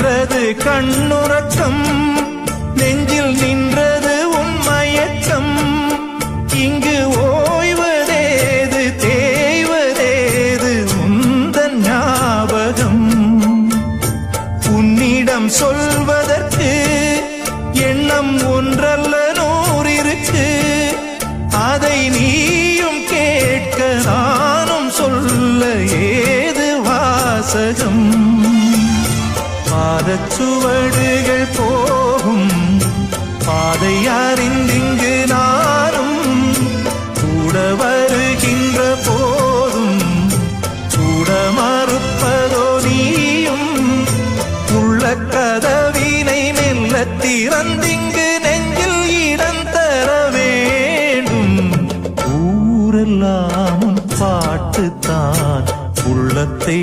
சென்றது கண்ணுறக்கம், நெஞ்சில் நின்றது உன் மயக்கம். இங்கு ஓய்வதேது தேய்வதேது உந்தன் ஞாபகம். உன்னிடம் சொல்வதற்கு எண்ணம் ஒன்றல்ல நூறிருக்கு. அதை நீயும் கேட்க நானும் சொல்ல ஏது வாசகம். பாதச்சுவடுகள் போகும் பாதை அறிந்திங்கு நானும் கூட வருகின்ற போதும் கூட மறுப்பதோ நீயும். உள்ள கதவினை மெல்ல திறந்திங்கு நெஞ்சில் இடம் தர வேண்டும். ஊரெல்லாம் பாட்டுத்தான் உள்ளத்தை